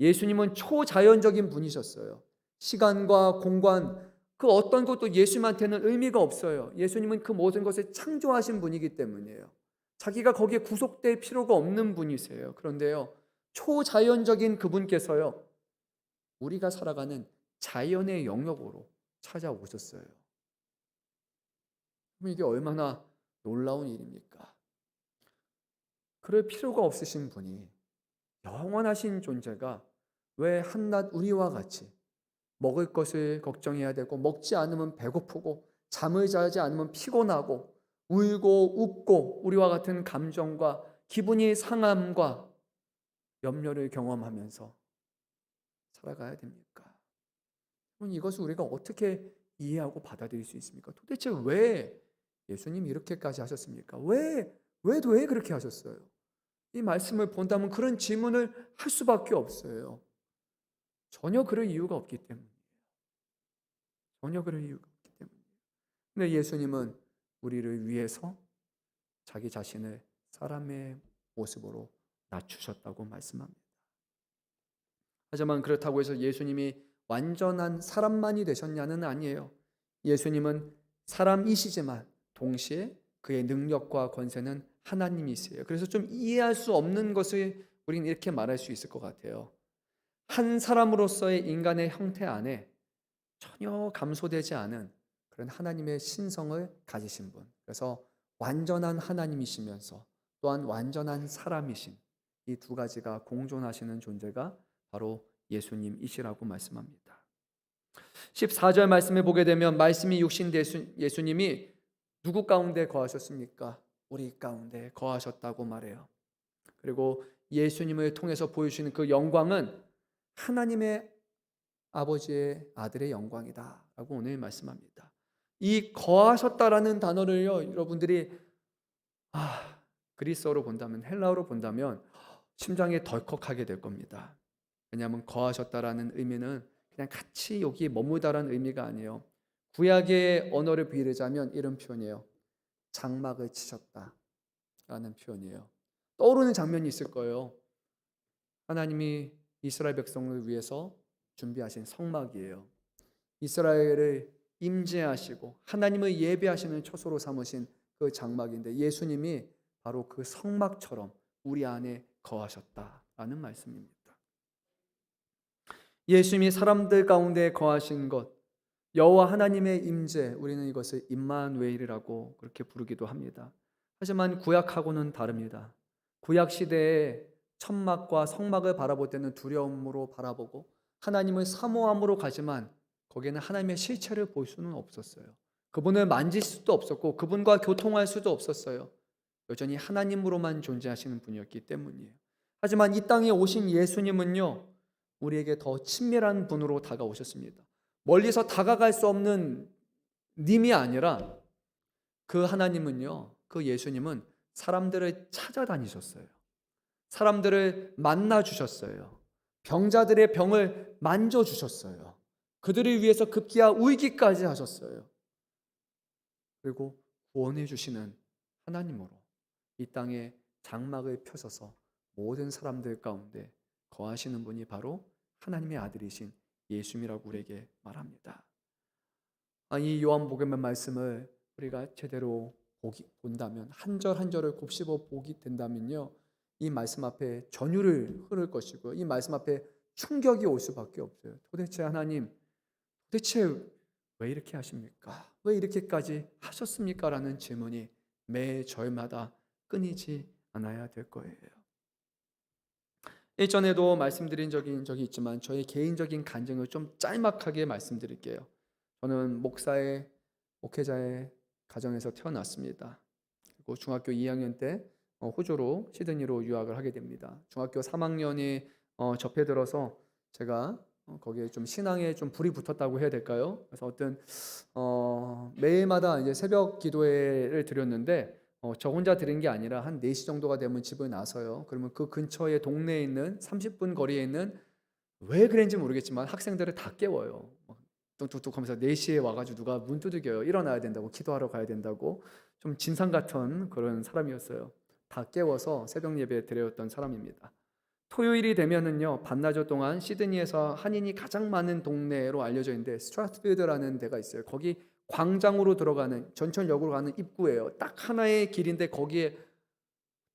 A: 예수님은 초자연적인 분이셨어요. 시간과 공간, 그 어떤 것도 예수님한테는 의미가 없어요. 예수님은 그 모든 것을 창조하신 분이기 때문이에요. 자기가 거기에 구속될 필요가 없는 분이세요. 그런데요, 초자연적인 그분께서요, 우리가 살아가는 자연의 영역으로 찾아오셨어요. 그럼 이게 얼마나 놀라운 일입니까? 그럴 필요가 없으신 분이 영원하신 존재가 왜 한낱 우리와 같이 먹을 것을 걱정해야 되고 먹지 않으면 배고프고 잠을 자지 않으면 피곤하고 울고 웃고 우리와 같은 감정과 기분이 상함과 염려를 경험하면서 살아가야 됩니까? 그럼 이것을 우리가 어떻게 이해하고 받아들일 수 있습니까? 도대체 왜 예수님이 이렇게까지 하셨습니까? 왜 그렇게 하셨어요? 이 말씀을 본다면 그런 질문을 할 수밖에 없어요. 전혀 그럴 이유가 없기 때문이에요. 전혀 그럴 이유가 없기 때문이에요. 근데 예수님은 우리를 위해서 자기 자신을 사람의 모습으로 낮추셨다고 말씀합니다. 하지만 그렇다고 해서 예수님이 완전한 사람만이 되셨냐는 아니에요. 예수님은 사람이시지만 동시에 그의 능력과 권세는 하나님이세요. 그래서 좀 이해할 수 없는 것을 우리는 이렇게 말할 수 있을 것 같아요. 한 사람으로서의 인간의 형태 안에 전혀 감소되지 않은 그런 하나님의 신성을 가지신 분. 그래서 완전한 하나님이시면서 또한 완전한 사람이신 이 두 가지가 공존하시는 존재가 바로 예수님이시라고 말씀합니다. 14절 말씀을 보게 되면 말씀이 육신 예수님이 누구 가운데 거하셨습니까? 우리 가운데 거하셨다고 말해요. 그리고 예수님을 통해서 보여주시는 그 영광은 하나님의 아버지의 아들의 영광이다라고 오늘 말씀합니다. 이 거하셨다라는 단어를요, 여러분들이 그리스어로 본다면, 헬라어로 본다면 심장이 덜컥하게 될 겁니다. 왜냐하면 거하셨다라는 의미는 그냥 같이 여기 머무다라는 의미가 아니에요. 구약의 언어를 비례자면 이런 표현이에요. 장막을 치셨다라는 표현이에요. 떠오르는 장면이 있을 거예요. 하나님이 이스라엘 백성을 위해서 준비하신 성막이에요. 이스라엘을 임재하시고 하나님을 예배하시는 처소로 삼으신 그 장막인데 예수님이 바로 그 성막처럼 우리 안에 거하셨다라는 말씀입니다. 예수님이 사람들 가운데 거하신 것, 여호와 하나님의 임재, 우리는 이것을 임마누엘이라고 그렇게 부르기도 합니다. 하지만 구약하고는 다릅니다. 구약 시대에 천막과 성막을 바라볼 때는 두려움으로 바라보고 하나님을 사모함으로 가지만 거기에는 하나님의 실체를 볼 수는 없었어요. 그분을 만질 수도 없었고 그분과 교통할 수도 없었어요. 여전히 하나님으로만 존재하시는 분이었기 때문이에요. 하지만 이 땅에 오신 예수님은요, 우리에게 더 친밀한 분으로 다가오셨습니다. 멀리서 다가갈 수 없는 님이 아니라 그 하나님은요, 그 예수님은 사람들을 찾아다니셨어요. 사람들을 만나주셨어요. 병자들의 병을 만져주셨어요. 그들을 위해서 급기야 울기까지 하셨어요. 그리고 구원해 주시는 하나님으로 이 땅에 장막을 펴셔서 모든 사람들 가운데 거하시는 분이 바로 하나님의 아들이신 예수님이라고 우리에게 말합니다. 이 요한복음의 말씀을 우리가 제대로 본다면 한 절 한 절을 곱씹어 보게 된다면요, 이 말씀 앞에 전율을 흐를 것이고 이 말씀 앞에 충격이 올 수밖에 없어요. 도대체 하나님, 도대체 왜 이렇게 하십니까? 왜 이렇게까지 하셨습니까? 라는 질문이 매 절마다 끊이지 않아야 될 거예요. 일전에도 말씀드린 적이 있지만 저의 개인적인 간증을 좀 짤막하게 말씀드릴게요. 저는 목회자의 가정에서 태어났습니다. 그리고 중학교 2학년 때 호주로 시드니로 유학을 하게 됩니다. 중학교 3학년이 접해 들어서 제가 거기에 좀 신앙에 좀 불이 붙었다고 해야 될까요? 그래서 매일마다 이제 새벽 기도회를 드렸는데 저 혼자 드린 게 아니라 한 4시 정도가 되면 집을 나서요. 그러면 그 근처에 동네에 있는 30분 거리에 있는, 왜 그런지 모르겠지만 학생들을 다 깨워요. 뚝뚝뚝 하면서 4시에 와가지고 누가 문 두들겨요. 일어나야 된다고, 기도하러 가야 된다고. 좀 진상 같은 그런 사람이었어요. 다 깨워서 새벽 예배 드렸던 사람입니다. 토요일이 되면은요, 반나절 동안 시드니에서 한인이 가장 많은 동네로 알려져 있는데 스트라트필드라는 데가 있어요. 거기 광장으로 들어가는, 전철역으로 가는 입구예요. 딱 하나의 길인데 거기에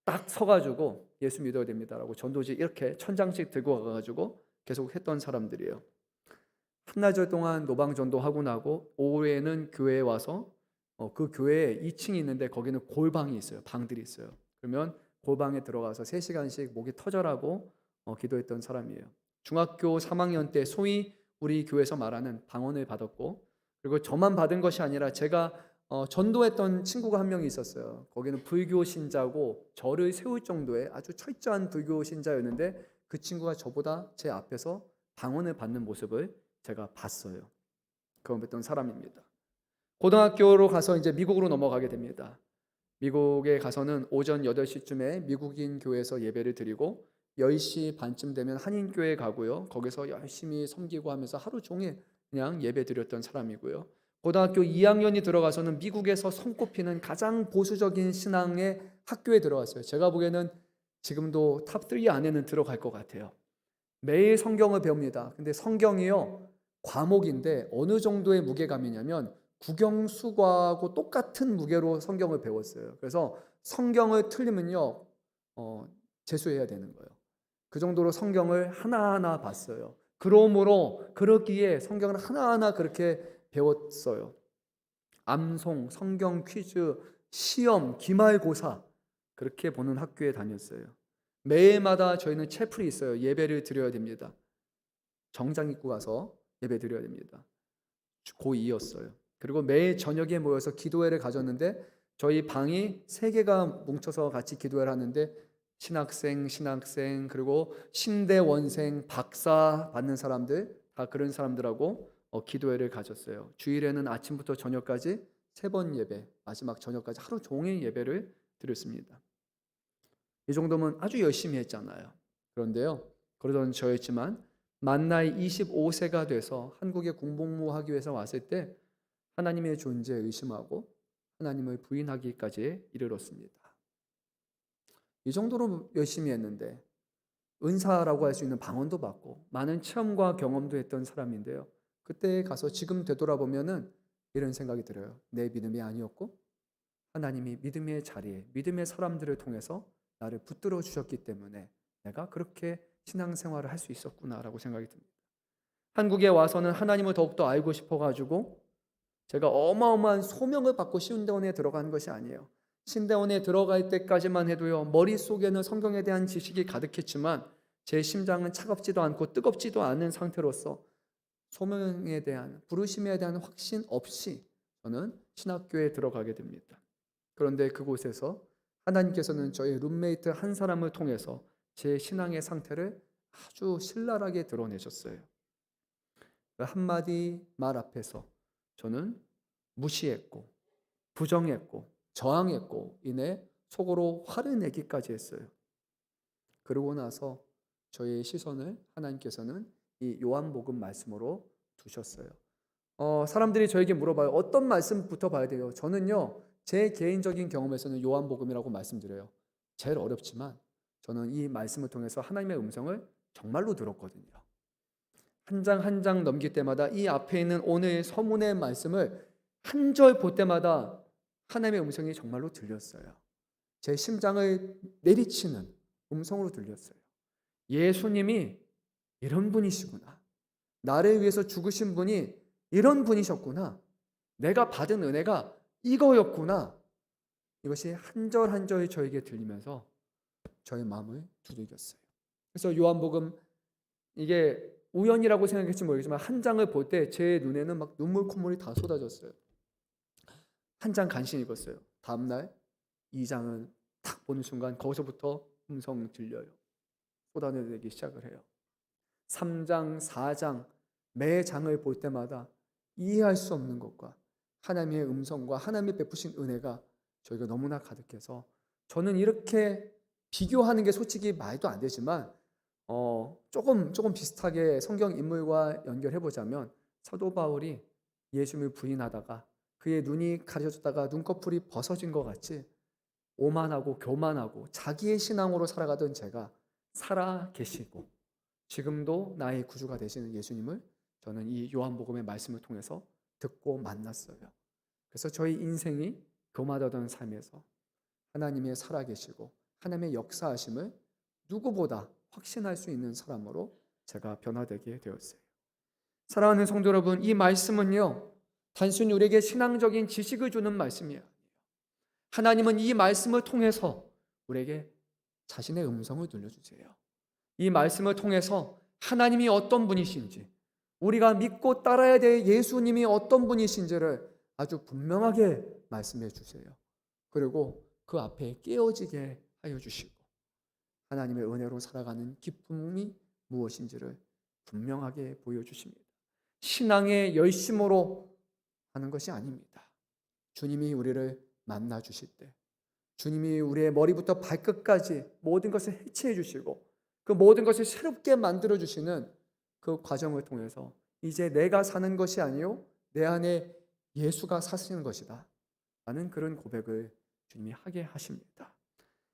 A: 딱 서가지고 예수 믿어야 됩니다라고 전도지 이렇게 천장씩 들고 가가지고 계속 했던 사람들이에요. 한나절 동안 노방 전도하고 나고 오후에는 교회에 와서 그 교회에 2층이 있는데 거기는 골방이 있어요. 방들이 있어요. 그러면 골방에 들어가서 3시간씩 목이 터져라고 기도했던 사람이에요. 중학교 3학년 때 소위 우리 교회에서 말하는 방언을 받았고, 그리고 저만 받은 것이 아니라 제가 전도했던 친구가 한 명이 있었어요. 거기는 불교 신자고 저를 세울 정도의 아주 철저한 불교 신자였는데 그 친구가 저보다 제 앞에서 방언을 받는 모습을 제가 봤어요. 경험했던 사람입니다. 고등학교로 가서 이제 미국으로 넘어가게 됩니다. 미국에 가서는 오전 8시쯤에 미국인 교회에서 예배를 드리고 10시 반쯤 되면 한인교회 가고요. 거기서 열심히 섬기고 하면서 하루 종일 그냥 예배 드렸던 사람이고요. 고등학교 2학년이 들어가서는 미국에서 손꼽히는 가장 보수적인 신앙의 학교에 들어갔어요. 제가 보기에는 지금도 탑3 안에는 들어갈 것 같아요. 매일 성경을 배웁니다. 근데 성경이요, 과목인데 어느 정도의 무게감이냐면 국영수과하고 똑같은 무게로 성경을 배웠어요. 그래서 성경을 틀리면요, 재수해야 되는 거예요. 그 정도로 성경을 하나하나 봤어요. 그러므로 그러기에 성경을 하나하나 그렇게 배웠어요. 암송, 성경 퀴즈, 시험, 기말고사 그렇게 보는 학교에 다녔어요. 매일마다 저희는 채플이 있어요. 예배를 드려야 됩니다. 정장 입고 가서 예배 드려야 됩니다. 고2였어요. 그리고 매일 저녁에 모여서 기도회를 가졌는데 저희 방이 3개가 뭉쳐서 같이 기도회를 하는데 신학생 그리고 신대원생 박사 받는 사람들 다 그런 사람들하고 기도회를 가졌어요. 주일에는 아침부터 저녁까지 3번 예배, 마지막 저녁까지 하루 종일 예배를 드렸습니다. 이 정도면 아주 열심히 했잖아요. 그런데요, 그러던 저였지만 만 나이 25세가 돼서 한국에 군복무하기 위해서 왔을 때 하나님의 존재에 의심하고 하나님을 부인하기까지 이르렀습니다. 이 정도로 열심히 했는데 은사라고 할 수 있는 방언도 받고 많은 체험과 경험도 했던 사람인데요. 그때 가서 지금 되돌아보면은 이런 생각이 들어요. 내 믿음이 아니었고 하나님이 믿음의 자리에 믿음의 사람들을 통해서 나를 붙들어 주셨기 때문에 내가 그렇게 신앙생활을 할 수 있었구나라고 생각이 듭니다. 한국에 와서는 하나님을 더욱더 알고 싶어가지고 제가 어마어마한 소명을 받고 신대원에 들어간 것이 아니에요. 신대원에 들어갈 때까지만 해도요, 머릿속에는 성경에 대한 지식이 가득했지만 제 심장은 차갑지도 않고 뜨겁지도 않은 상태로서 소명에 대한, 부르심에 대한 확신 없이 저는 신학교에 들어가게 됩니다. 그런데 그곳에서 하나님께서는 저희 룸메이트 한 사람을 통해서 제 신앙의 상태를 아주 신랄하게 드러내셨어요. 그 한마디 말 앞에서 저는 무시했고 부정했고 저항했고 이내 속으로 화를 내기까지 했어요. 그러고 나서 저의 시선을 하나님께서는 이 요한복음 말씀으로 두셨어요. 사람들이 저에게 물어봐요. 어떤 말씀부터 봐야 돼요? 저는요, 제 개인적인 경험에서는 요한복음이라고 말씀드려요. 제일 어렵지만 저는 이 말씀을 통해서 하나님의 음성을 정말로 들었거든요. 한 장 한 장 넘길 때마다 이 앞에 있는 오늘 서문의 말씀을 한 절 볼 때마다 하나님의 음성이 정말로 들렸어요. 제 심장을 내리치는 음성으로 들렸어요. 예수님이 이런 분이시구나. 나를 위해서 죽으신 분이 이런 분이셨구나. 내가 받은 은혜가 이거였구나. 이것이 한 절 한 절이 저에게 들리면서 저의 마음을 두들겼어요. 그래서 요한복음 이게 우연이라고 생각했지 모르겠지만 한 장을 볼 때 제 눈에는 막 눈물 콧물이 다 쏟아졌어요. 한 장 간신히 읽었어요. 다음날 2장은 딱 보는 순간 거기서부터 음성 들려요. 쏟아내기 시작을 해요. 3장, 4장 매 장을 볼 때마다 이해할 수 없는 것과 하나님의 음성과 하나님이 베푸신 은혜가 저희가 너무나 가득해서 저는 이렇게 비교하는 게 솔직히 말도 안 되지만 조금 비슷하게 성경 인물과 연결해 보자면 사도 바울이 예수님을 부인하다가 그의 눈이 가려졌다가 눈꺼풀이 벗어진 것 같이 오만하고 교만하고 자기의 신앙으로 살아가던 제가 살아 계시고 지금도 나의 구주가 되시는 예수님을 저는 이 요한복음의 말씀을 통해서 듣고 만났어요. 그래서 저희 인생이 교만하던 삶에서 하나님의 살아계시고 하나님의 역사하심을 누구보다 확신할 수 있는 사람으로 제가 변화되게 되었어요. 사랑하는 성도 여러분, 이 말씀은요, 단순히 우리에게 신앙적인 지식을 주는 말씀이 아니에요. 하나님은 이 말씀을 통해서 우리에게 자신의 음성을 들려주세요. 이 말씀을 통해서 하나님이 어떤 분이신지, 우리가 믿고 따라야 될 예수님이 어떤 분이신지를 아주 분명하게 말씀해 주세요. 그리고 그 앞에 깨어지게 하여 주시고 하나님의 은혜로 살아가는 기쁨이 무엇인지를 분명하게 보여주십니다. 신앙의 열심으로 하는 것이 아닙니다. 주님이 우리를 만나 주실 때, 주님이 우리의 머리부터 발끝까지 모든 것을 해체해 주시고 그 모든 것을 새롭게 만들어 주시는 그 과정을 통해서 이제 내가 사는 것이 아니요 내 안에 예수가 사시는 것이다 라는 그런 고백을 주님이 하게 하십니다.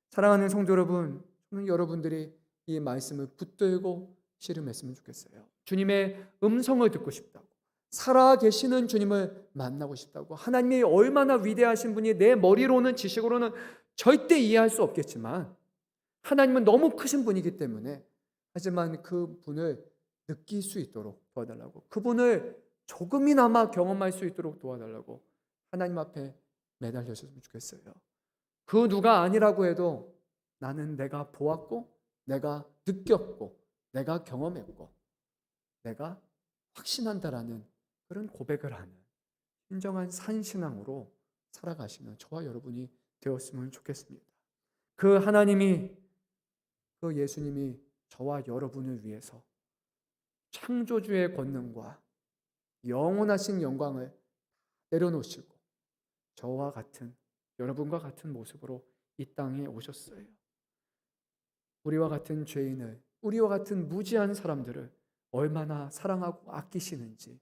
A: 사랑하는 성도 여러분, 저는 여러분들이 이 말씀을 붙들고 씨름했으면 좋겠어요. 주님의 음성을 듣고 싶다고, 살아계시는 주님을 만나고 싶다고, 하나님이 얼마나 위대하신 분이 내 머리로는 지식으로는 절대 이해할 수 없겠지만 하나님은 너무 크신 분이기 때문에 하지만 그 분을 느낄 수 있도록 도와달라고, 그분을 조금이나마 경험할 수 있도록 도와달라고 하나님 앞에 매달렸으면 좋겠어요. 그 누가 아니라고 해도 나는 내가 보았고 내가 느꼈고 내가 경험했고 내가 확신한다라는 그런 고백을 하는 진정한 산신앙으로 살아가시는 저와 여러분이 되었으면 좋겠습니다. 그 하나님이, 그 예수님이 저와 여러분을 위해서 창조주의 권능과 영원하신 영광을 내려놓으시고 저와 같은, 여러분과 같은 모습으로 이 땅에 오셨어요. 우리와 같은 죄인을, 우리와 같은 무지한 사람들을 얼마나 사랑하고 아끼시는지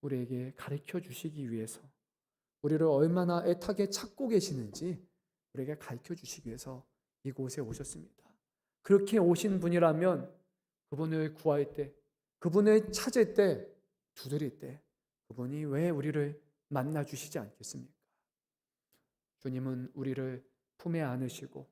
A: 우리에게 가르쳐 주시기 위해서, 우리를 얼마나 애타게 찾고 계시는지 우리에게 가르쳐 주시기 위해서 이곳에 오셨습니다. 그렇게 오신 분이라면 그분을 구할 때, 그분을 찾을 때, 두드릴 때 그분이 왜 우리를 만나 주시지 않겠습니까? 주님은 우리를 품에 안으시고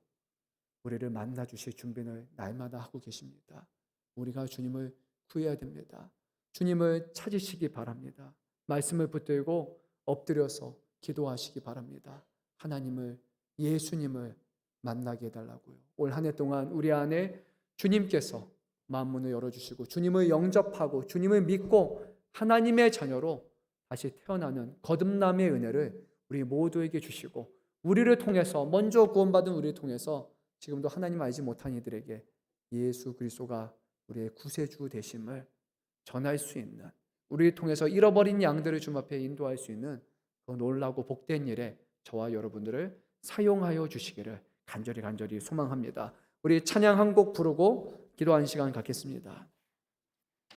A: 우리를 만나 주실 준비를 날마다 하고 계십니다. 우리가 주님을 구해야 됩니다. 주님을 찾으시기 바랍니다. 말씀을 붙들고 엎드려서 기도하시기 바랍니다. 하나님을, 예수님을 만나게 해달라고요. 올 한 해 동안 우리 안에 주님께서 마음문을 열어주시고 주님을 영접하고 주님을 믿고 하나님의 자녀로 다시 태어나는 거듭남의 은혜를 우리 모두에게 주시고 우리를 통해서, 먼저 구원받은 우리를 통해서 지금도 하나님 알지 못한 이들에게 예수 그리스도가 우리의 구세주 되심을 전할 수 있는, 우리를 통해서 잃어버린 양들을 주님 앞에 인도할 수 있는 그 놀라고 복된 일에 저와 여러분들을 사용하여 주시기를 간절히 소망합니다. 우리 찬양 한 곡 부르고 기도하는 시간 갖겠습니다.